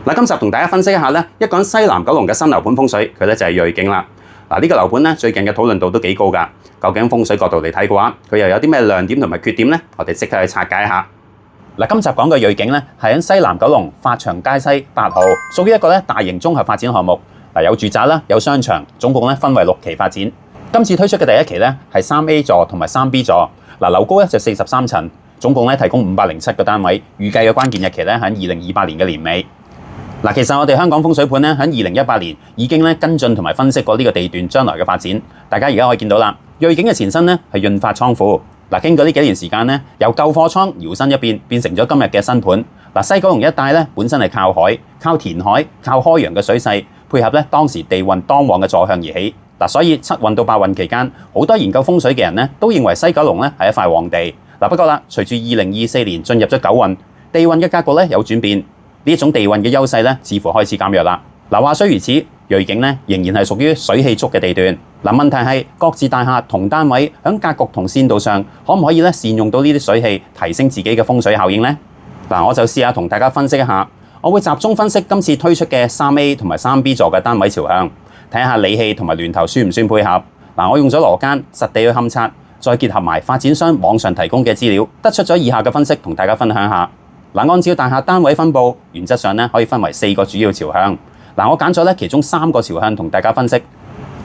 嗱，今集同大家分析一下咧，一講西南九龍嘅新樓盤風水，佢咧就係銳景啦。嗱，呢個樓盤咧最近嘅討論度都幾高㗎。究竟風水角度嚟睇嘅話，佢又有啲咩亮點同埋缺點咧？我哋即刻去拆解一下。嗱，今集講嘅銳景咧係喺西南九龍發祥街西8號，屬於一個咧大型綜合發展項目。嗱，有住宅啦，有商場，總共咧分為6期發展。今次推出嘅第一期咧係3A 座同埋3B 座。嗱，樓高咧就43層，總共咧提供507個單位。預計嘅關鍵日期咧喺2028年嘅年尾。嗱，其實我哋香港風水盤咧喺2018年已經咧跟進同埋分析過呢個地段將來嘅發展。大家而家可以見到啦，銳景嘅前身咧係潤發倉庫。嗱，經過呢幾年時間咧，由舊貨倉搖身一變，變成咗今日嘅新盤。嗱，西九龍一帶咧本身係靠海、靠填海、靠開揚嘅水勢，配合咧當時地運當旺嘅坐向而起。嗱，所以7運到8運期間，好多研究風水嘅人咧都認為西九龍咧係一塊旺地。嗱，不過啦，隨住2024年進入咗9運，地運嘅格局咧有轉變。呢一種地運嘅優勢咧，似乎開始減弱啦。嗱，話雖如此，銳景咧仍然係屬於水氣足嘅地段。嗱，問題係各自大廈同單位喺格局同線道上，可唔可以咧善用到呢啲水氣，提升自己嘅風水效應呢？嗱，我就試下同大家分析一下。我會集中分析今次推出嘅3A 同埋3B 座嘅單位朝向，睇下理氣同埋巒頭算唔算配合。嗱，我用咗羅間實地去勘測，再結合埋發展商網上提供嘅資料，得出咗以下嘅分析，同大家分享下。嗱，按照大廈單位分佈，原則上咧可以分為4個主要朝向。嗱，我揀咗咧其中3個朝向同大家分析。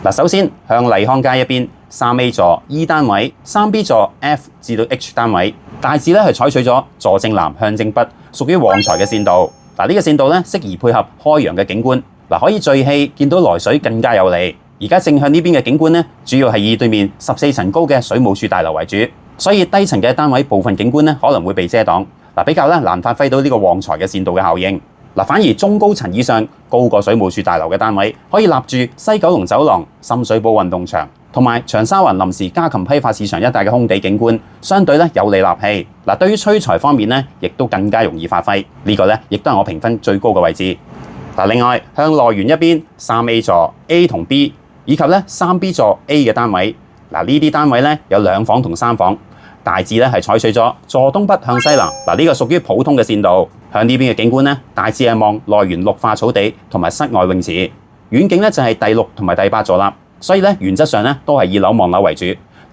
嗱，首先向麗康街一邊，3A 座 E 單位，3B 座 F 至到 H 單位，大致咧係採取咗坐正南向正北，屬於旺財嘅線道。嗱，呢個線道咧適宜配合開揚嘅景觀，嗱，可以聚氣，見到來水更加有利。而家正向呢邊嘅景觀咧，主要係以對面14層高嘅水務署大樓為主，所以低層嘅單位部分景觀咧可能會被遮擋。比較難發揮到呢個旺財嘅線道嘅效應。反而中高層以上高過水務署大樓嘅單位，可以立住西九龍走廊、深水埗運動場同埋長沙灣臨時家禽批發市場一帶嘅空地景觀，相對有利納氣。對於催財方面亦都更加容易發揮。呢個亦都係我評分最高嘅位置。另外向內園一邊3A 座 A 同 B 以及3B 座 A 嘅單位，呢啲單位有2房同3房。大致係採取咗坐東北向西南，呢個屬於普通嘅線道。向呢邊嘅景觀大致係望內園綠化草地同埋室外泳池。遠景就係第6同埋第8座啦，所以原則上都係以樓望樓為主。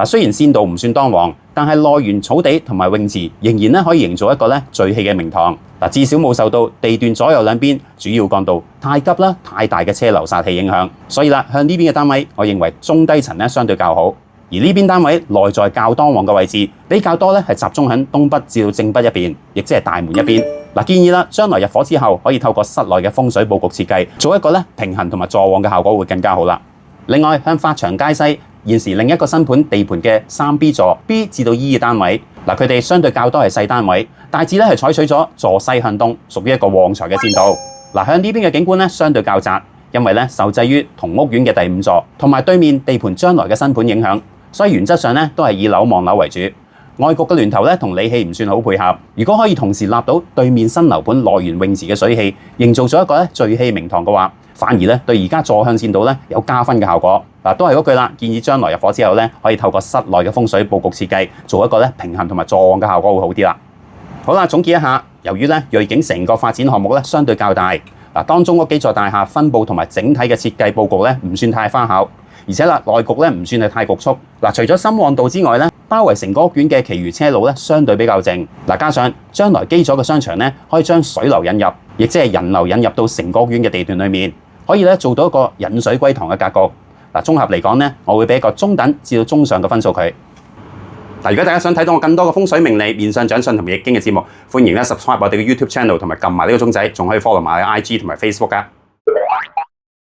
雖然線道唔算當旺，但係內園草地同埋泳池仍然可以營造一個聚氣嘅名堂。至少冇受到地段左右兩邊主要幹道太急啦、太大嘅車流煞氣影響。所以向呢邊嘅單位，我認為中低層相對較好。而呢邊單位內在較當旺嘅位置比較多係集中喺東北至到正北一邊，亦即係大門一邊。建議啦，將來入伙之後可以透過室內嘅風水佈局設計，做一個平衡同埋助旺嘅效果會更加好啦。另外向發祥街西現時另一個新盤地盤嘅3B 座 B 至到 E 嘅單位，佢哋相對較多係細單位，大致係採取咗坐西向東，屬於一個旺財嘅線道。向呢邊嘅景觀相對較窄，因為受制於同屋苑嘅第5座同埋對面地盤將來嘅新盤影響。所以原則上都係以樓望樓為主，外局嘅巒頭同理氣唔算好配合。如果可以同時立到對面新樓盤內園泳池嘅水氣，營造咗一個聚氣名堂嘅話，反而對而家坐向線道有加分嘅效果。都係嗰句啦，建議將來入伙之後可以透過室內嘅風水佈局設計，做一個平衡同埋助旺嘅效果會好啲啦。好啦，總結一下，由於銳景成個發展項目相對較大，當中嗰幾座大廈分佈同埋整體嘅設計佈局唔算太花巧。而且內局唔算係太局促。除咗深旺道之外包圍成個屋苑嘅其餘車路相對比較靜。加上將來基礎嘅商場可以將水流引入，亦即係人流引入到成個屋苑嘅地段裏面，可以做到一個引水歸塘嘅格局。綜合嚟講我會俾一個中等至到中上嘅分數佢。如果大家想睇到我更多嘅風水命理、面相掌信同埋易經嘅節目，歡迎subscribe我哋嘅 YouTube channel 同埋撳埋呢個鐘仔，仲可以 follow 埋我嘅IG 同埋 Facebook 㗎。